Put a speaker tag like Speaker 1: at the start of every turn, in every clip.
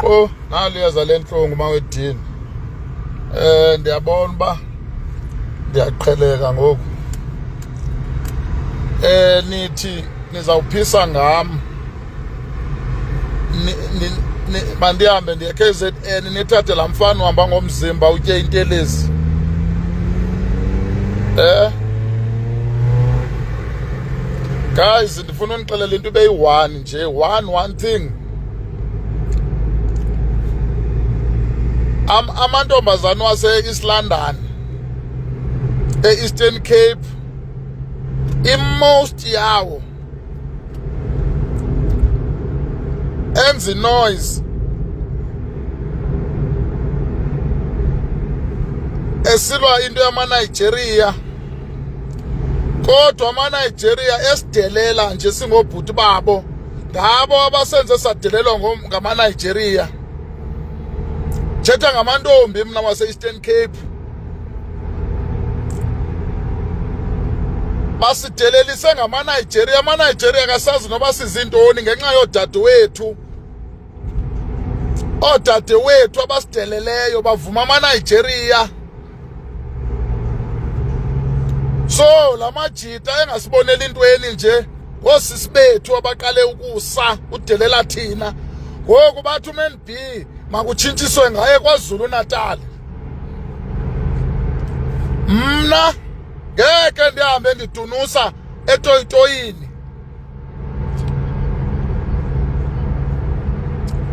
Speaker 1: Oh, naliyeza lenhlungu mawedini. Ndiyabona ba ndiyaqheleka ngoku. Nithi nizawuphisa ngam. Mandihambe ndiye KZN nithathe la mfana uhamba ngomzimba utye intelezi. Guys, ndifuna unixelela into beyi-1 nje, one thing. Amantombazana wase-East London, e-Eastern Cape, i-most yawo enza noise esilwa into yama-Nigeria, kodwa ama-Nigeria esidelela nje singobhuti babo, ngabo abasenze sadelelwa ngama-Nigeria. Thetha ngamantombi mna wase-Eastern Cape. Basidelelise ngama-Nigeria. Ama-Nigeria kasazi noba sizintoni ngenxa yoodadewethu. Oodadewethu abasideleleyo bavuma ama-Nigeria. So la majita engasiboneli intweni nje ngoosisi bethu abaqale ukusa udelela thina. Ngoku bathi uMan B makutshintshiswe ngaye kwaZulu Natal. Mna ngeke ndihambe ndidunusa etoyitoyini.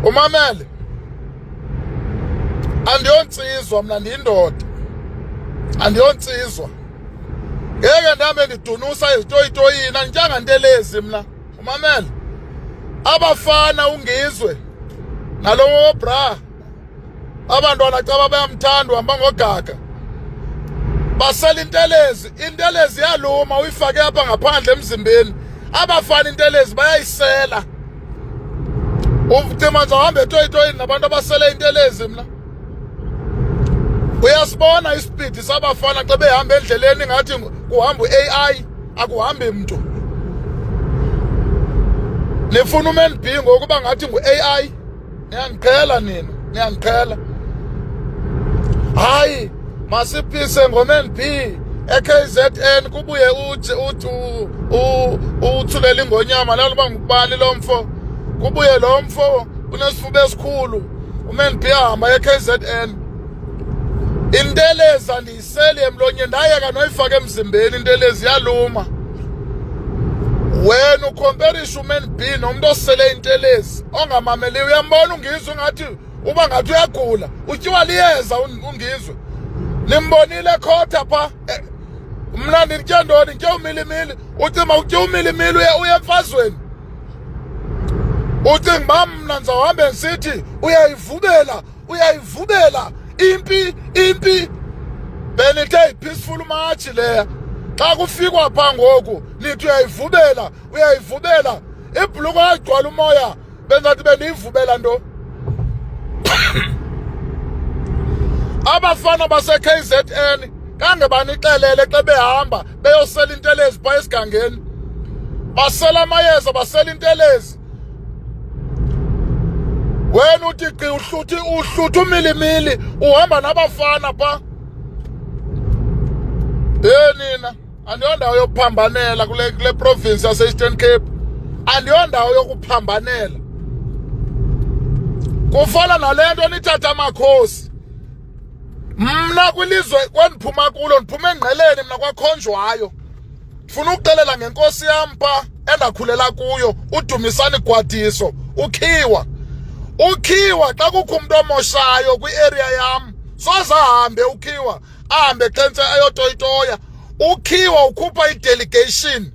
Speaker 1: Umamele, andiyonsizwa mna ndiyindoda, andiyonsizwa. Ngeke ndihambe ndidunusa ezitoyitoyini, andityanga ntelezi mna. Umamele, abafana ungizwe nalo wobra, abantwana xa bayamthanda uhamba ngogaga basela intelezi. Intelezi yaluma uyifake apha ngaphandle emzimbeni. Abafana intelezi bayayisela. Uthi manje uhambe etoyitoyini nabantu abasele intelezi mna. Uyasibona ispeed sabafana xa behamba endleleni ngathi kuhamba u-AI, akuhambi mntu. Nifuna uMan B ngokuba ngathi ngu-AI. Niyandiqhela nina, niyandiqhela. Hayi, masiphise ngoMan B e-KZN kubuye uthulela ingonyama laluba ngubani lo mfo. Kubuye lo mfo unesifuba esikhulu. uMan B ahamba e-KZN. Intelezi andiyiseli emlonyeni, ndayeka noyifaka emzimbeni intelezi yaluma. Wena ukhomperisha uMan B nomuntu osele intelezi ongamameli, uyambona ungizwe ngathi uba ngathi uyagula, utyiwa liyeza ungizwe. Nimbonile khotha pha. Mna nditya ntoni? Nditya umilimili. Uthi mawutya umilimili uye emfazweni. Ucinga uba mna ndizawuhambe ndisithi uyayivubela impi. Benithe yi-peaceful march leya. Xa kufikwa pha ngoku nithi uyayivubela. Ibhuluko yagcwala umoya, benzathi bendiyivubela nto. Abafana base-KZN kange banixelele xa behamba beyosela intelezi phaa esigangeni. Basela amayeza, basela intelezi. Wena uthi uhlutha umilimili uhamba nabafana phaa. Nina andiyondawo yokuphambanela kule province yase-Eastern Cape. Andiyondawo yokuphambanela. Kufana nale nto nithatha amakhosi. Mna kwilizwe kwandiphuma kulo ndiphuma engqeleni mna kwakhonjwayo. Ndifuna ukuxelela ngenkosi yam pha endakhulela kuyo, uDumisani Gwadiso, uKhiwa. UKhiwa xa kukho umuntu omoshayo kwi-area yam, soze ahambe uKhiwa ahambe xentse ayotoyitoya. UKhiwa ukhupha i-delegation.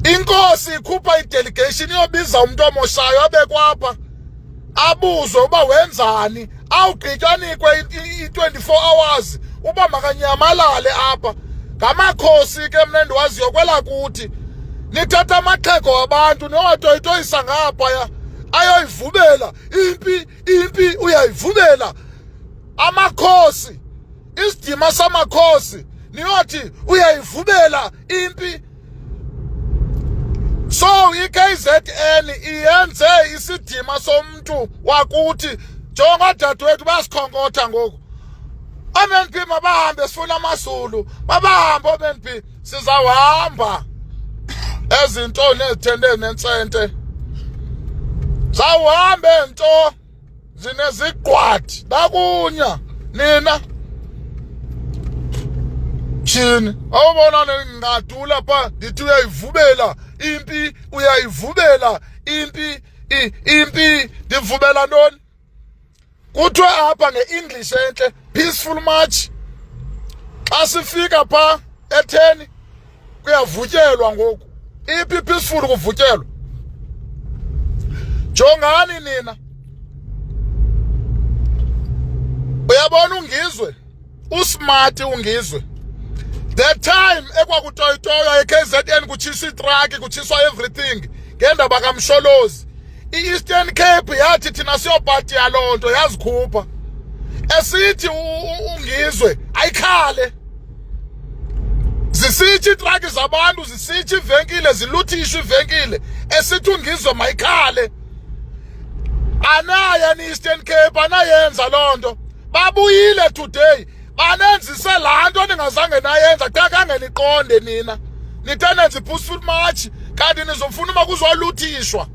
Speaker 1: Inkosi ikhupha i-delegation iyobiza umuntu omoshayo abekwapha. Abuzwe uba wenzani, awugqitywa nikwe i-24 hours uba makanyamalale apha. Ngamakhosi ke mna endiwaziyo kwelakuthi. Nithatha amaxhego wabantu niyotoyitoyisa ngaphaya. Ayoyivubela impi uyayivubela. Amakhosi, isidima samakhosi niyothi uyayivubela impi. So iKZN iyenze isidima somuntu wakuthi jonga dadewethu basikhonkotha ngoku. OMNP mabahambe sifuna amaZulu, mabahambe OMNP sizawahamba. Ezinto nezithende nensente. Zawuhambe nto zineziqwathi nakunya nina. Chini awubona ngingadula pha ndithi uyayivubela impi, uyayivubela impi ndivubela ntoni? Kuthiwe apha nge-English enhle peaceful march. Xa sifika pha e-10 kuyavutyelwa ngoku. Iphi peaceful kuvutyelwa? Jongani nina. Uyabona ungizwe usmart ungizwe. The time ekwakutoyitoya eKZN kutshiswa itraki kutshiswa everything ngendaba kaMsholozi. I-Eastern Cape yathi thina siyopati yaloo nto yazikhupha. Esithi ungizwe ayikhale. Zisithi itraki zabantu zisithi ivenkile ziluthisha ivenkile. Esithi ungizwe mayikhale. Anaya ni-Eastern Cape anayenza loo nto. Babuyile today. Banenzise laa nto ningazange nayenza xa khange niqonde nina. Nitenenza i-peaceful march kanti nizofuna uba kuzoluthishwa.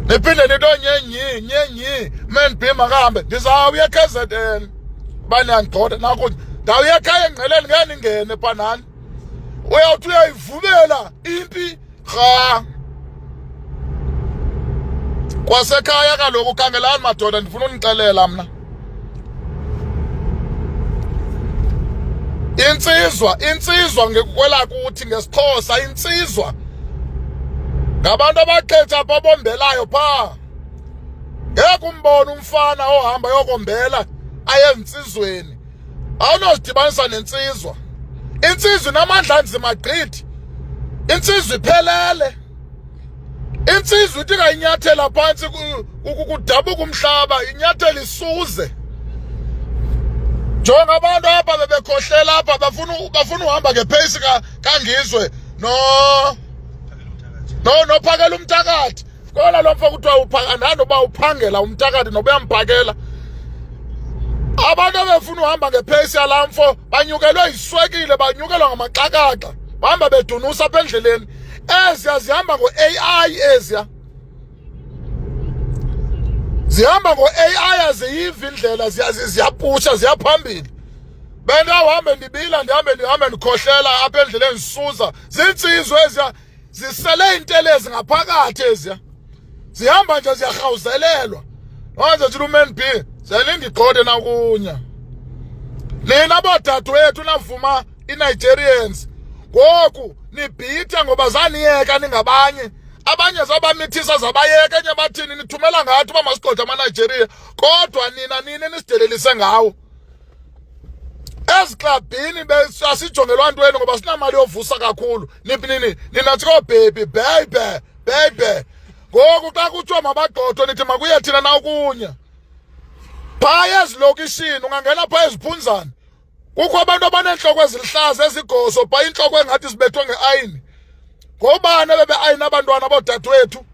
Speaker 1: Niphinde nito nyenyi MNP makahambe ndizawuya eKZN. Bani yangigxotha naku ndawuya ekhaya engqeleni ngeke ningene phanani. Uyawuthi uyayivubela impi rha. Kwasekhaya kaloku khangelani madoda ndifuna unixelela mna. Insizwa ngekwela kuthi ngesixhosa insizwa. Ngabantu abakhetha apha bombelayo pha. Ngeke umbone umfana ohamba yokombela aye insizweni. Awunozidibanisa nensizwa. Insizwa inamandla nzima gqithi. Insizwa iphelele. Insizwa ithi kayinyathela phansi kudabuka umhlaba inyathela isuze. Jonga abantu apha bebekhohlela apha bafuna uhamba ngepace kangizwe no phakela umthakathi. Kona lo mfo kuthiwa uphakela noba uphangela umthakathi noba uyamphakela. Abantu abefuna uhamba ngepace yalaa mfo banyukelwe yiswekile banyukelwa ngamaxakaxa bahamba bedunusa apha endleleni. Eziya zihamba ngo-AI eziya. Zihamba ngo-AI aziyiva indlela ziyapusha ziyaphambili. Bendawuhambe ndibila ndihambe ndikhohlela apha endleleni zisuza. Zinsizwe eziya zisele intelezi ngaphakathi eziya. Zihamba nje ziyarhawuzelelwa. Wanze nje uMNP senindigxothe nakunya. Nina bodadewethu navuma iNigerians. Ngoku nibhitha ngoba zaniyeka ningabanye. Abanye zabamithisa zabayeka enye bathini nithumela ngathi uba masigxothe amaNigeria. Kodwa nina nisidelelise ngawo. Eziklabhini asijongelwa ntweni ngoba sinamali yovusa kakhulu. Ninathi koobhebi bebe. Ngoku xa kuthiwa mabagxothwe nithi makuye thina nakunya. Phaya ezilokishini ungangena phaya eziphunzana. Kukho abantu abaneentloko ezilihlaza ezigoso pha intloko engathi zibethwe ngeayini. Ngobani bebe-ayini abantwana bodadewethu?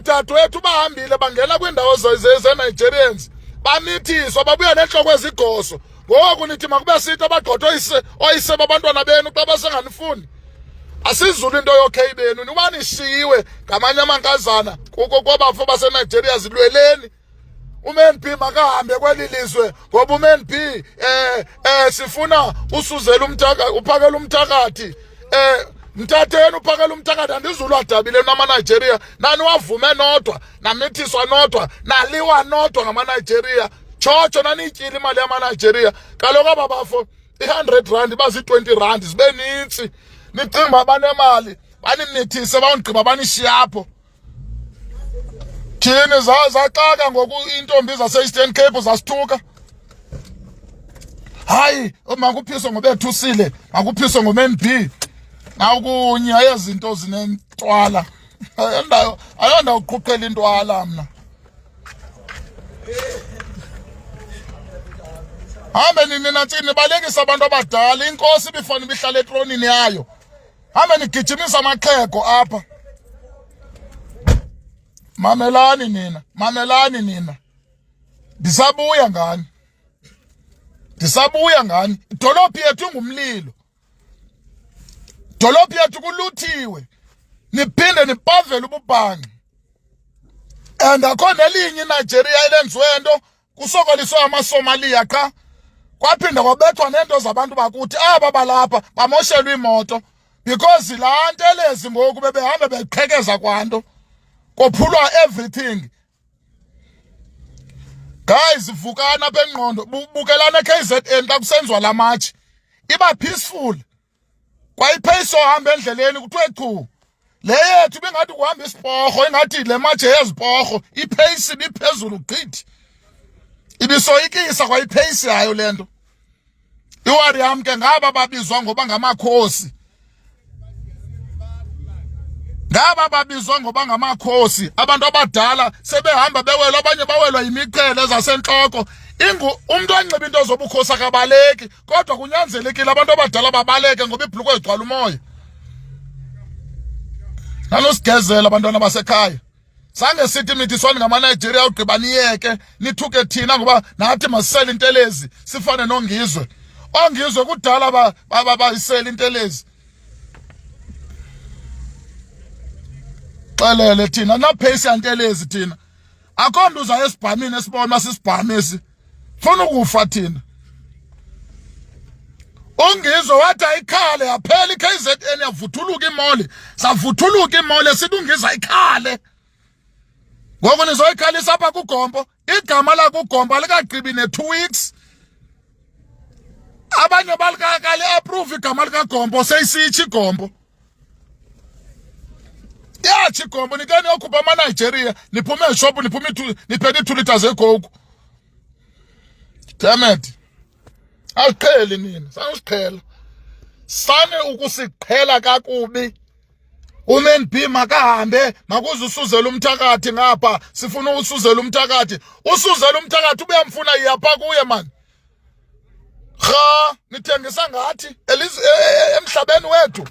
Speaker 1: Dadewethu bahambile bangena kwiindawo ze-Nigerians. Bamithiswa babuya neentloko ezigoso. Ngoku nithi makube sithi abagxothwe oyise babantwana benu xa basenganifuni. Asizulu into yokhey benu niba nishiyiwe ngamanye amankazana kwabafo baseNigeria zilweleni. UMNP makahambe kweli lizwe ngoba uMNP sifuna usuzela uphakela umthakathi. Mthatheni uphakela umthakathi andizulu adabile namaNigeria. Nani wavume nodwa namithiswa nodwa naliwa nodwa ngamaNigeria. Chocho naniyityile imali yamaNigeria. Kaloku aba bafo i-R100 bazi-R20 zibe nintsi. Nicinga banemali baninithise bawugqiba banishiya apho. Thini zaxaka ngoku intombi zase-Eastern Cape zasithuka. Hayi makuphiswe ngobethusile makuphiswe ngoMNP. Nakunya ezinto zinentwala. Ayonda uqhuqhela intwala mna. Hambe nina ntsini balekisa abantu abadala. Inkosi ibifanele ibihlala etronini yayo. Hambe nigijimisa amaxhego apha. Mamelani nina. Ndisabuya ngani. Idolophu yethu ingumlilo. Idolophu yethu kuluthiwe. Niphinde nipavele ububhangi. And akho nelinye iNigeria elenziwe nto kusokoliswe amaSomalia qha. Kwaphinda kwabethwa nento zabantu bakuthi aba balapha bamoshelwe imoto because laa ntelezi ngoku bebehambe beqhekeza kwanto. Kophulwa everything. Guys, vukana apha engqondo. Bukelana KZN xa kusenziwa la match. Iba peaceful. Kwayiphayiso hamba endleleni kuthiwe chu. Le yethu bengathi kuhamba isiporho engathi le match yeziporho. Ipace ibiphezulu gqithi. Ibisoyikisa kwayipace yayo lento. Iwari yam ke ngaba babizwa ngoba ngamakhosi. Abantu abadala sebehamba bewela abanye bawelwa yimiqhele zasentloko. Umuntu onxiba into zobukhosi akabaleki kodwa kunyanzelekile abantu abadala babaleke ngoba ibhuluko igcwala umoya. Nanosigezela abantwana basekhaya. Sange sithi mithiswani ngamaNigeria ugqiba niyeke nithuke thina ngoba nathi masisele intelezi sifane nongizwe. Ongizwe kudala bayisela intelezi. Xelele thina naphesi yantelezi thina. Akho nto uzayo esibhamini esibona sisibhamisi. Funa ukufa thina. Ongizwe wathi ayikhale yaphela iKZN yavuthuluka imole. Savuthuluka imole sithi ungiza ikhale. Ngoku nizoyikhalisa apha kuGompo. Igama la kuGompo likagqibi ne2 weeks. Abanye balikakali approve igama likaGompo seyisitsha iGompo. Yathi iGompo nikani yokhupha amaNigeria niphume eshop niphume niphethe 2 liters eGoku. Damn it. Awuqheli nina, sanisiqhela. Sane ukusiqhela kakubi. UMNB makahambe makuze usuzela umthakathi ngapha sifuna usuzela umthakathi. Usuzela umthakathi ubeyamfuna yapha kuye man. Kha nithengisa ngathi emhlabeni wethu.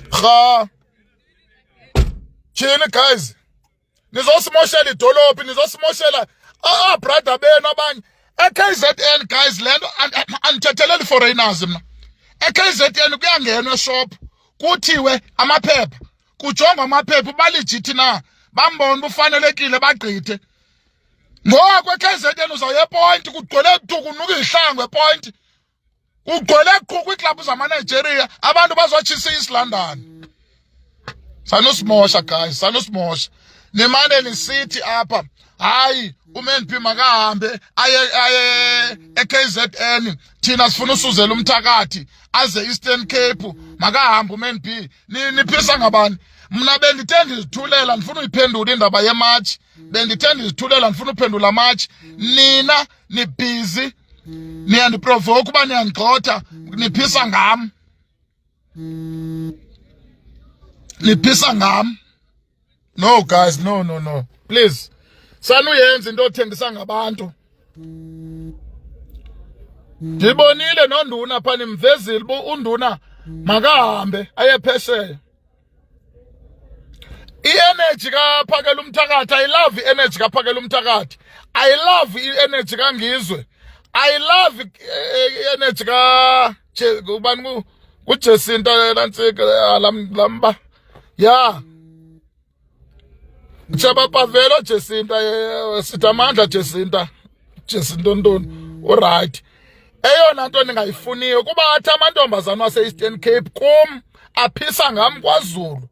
Speaker 1: Kha Chini guys. Nizosimoshela idolophi, nizosimoshela brother benu abanye. KZN guys lento andithetheleli foreigners mna. KZN kuyangenwa eshop kuthiwe amaphepha. Kujongwa amaphepha balegit na. Bambona ufanelekile bagqithe. Ngoku KZN uzawuye ePoint kugcwele kunuka ihlangu ePoint. Kugcwele qhu kwiiklabhu zamaNigeria abantu bazotshisa iSlondon. Sanusimosha guys, sanusimosha. Nimane nisithi apha hayi uMNB makahambe aye eKZN thina sifuna usuzela umthakathi aze Eastern Cape makahambe uMNB niphisa ngabani. Mna bendithanda izithulela ndifuna uyiphendula indaba yematch. Bendithanda izithulela ndifuna uphendula match. Nina ni busy niyandiprovoke uba niyandixhotha niphisa ngam. Niphisa ngam. No guys, no. Please. Sanuyenza into othengisa ngabantu. Ndibonile nonduna pha nimvezile unduna makahambe ayephesheya. I-energy kaPhakela Umthakathi, I love i-energy kaPhakela Umthakathi. I love i-energy kaNgizwe. I love i-energy kubani kuJesinta Nantsika lamba. Yeah. Chaba Pavelo Jesinta sitamandla Jesinta Ntoni alright. Eyona nto ningayifuniyo kuba athi amantombazana wase-Eastern Cape kum aphisa ngam kwaZulu.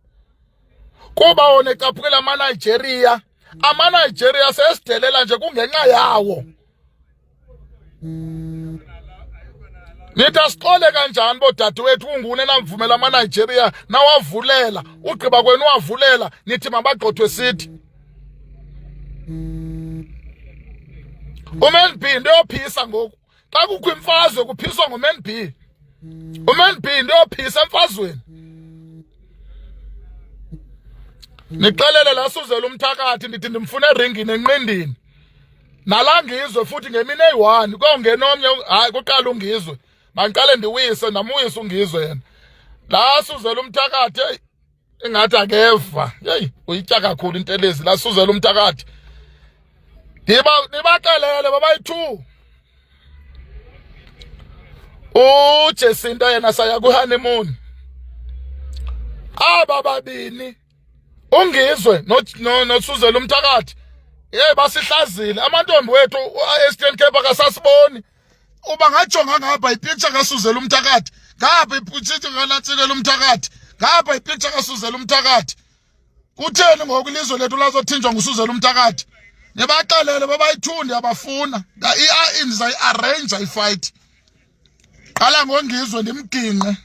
Speaker 1: Kuba wona ecaphukela amaNigeria sesidelela nje kungenxa yawo. Nithi asixole kanjani bodadewethu ungune namvumela amaNigeria nawavulela ugqiba kwenu wavulela nithi mabagqothwe sithi. uMNB into yophisa ngoku. Xa kukho imfazwe kuphiswa nguMNB. uMNB into yophisa emfazweni. Nixelele la suzela umthakathi ndithi ndimfuna eringini enqindini. nalangizwe futhi ngemini eyi-1 kongena omnye hayi kuqala ungizwe mangiqale ndiwise namuyise ungizwe yena la Suzela uMthakathi hey engathi akeva hey uyitya kakhulu intelezi la Suzela uMthakathi nibaxelele babayi-2 uJesinta yena saya ku-honeymoon aba babini ungizwe noSuzela uMthakathi hey basihlazile amantombi wethu e-Eastern Cape akasasiboni uba ngajonga ngapha ipicture kaSuzela uMthakathi ngapha ipicture kaNatsikela uMthakathi ngapha ipicture kaSuzela uMthakathi kutheni ngoku ilizwe lethu lazothinjwa nguSuzela uMthakathi nibaxelele babayithundi abafuna ndizayi-arrange ifight qala ngongizwe ndimginqe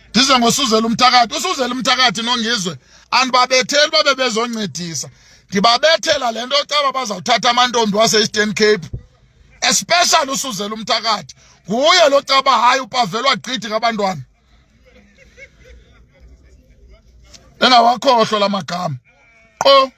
Speaker 1: ndize ngoSuzela uMthakathi uSuzela uMthakathi nongizwe andibabetheli babe bezoncedisa ndibabethela lento ocaba bazawuthatha amantombi wase-Eastern Cape especially uSuzela uMthakathi nguye lo caba hayi upavelwa gqithi ngabantwana engawakhohlwa la magama qo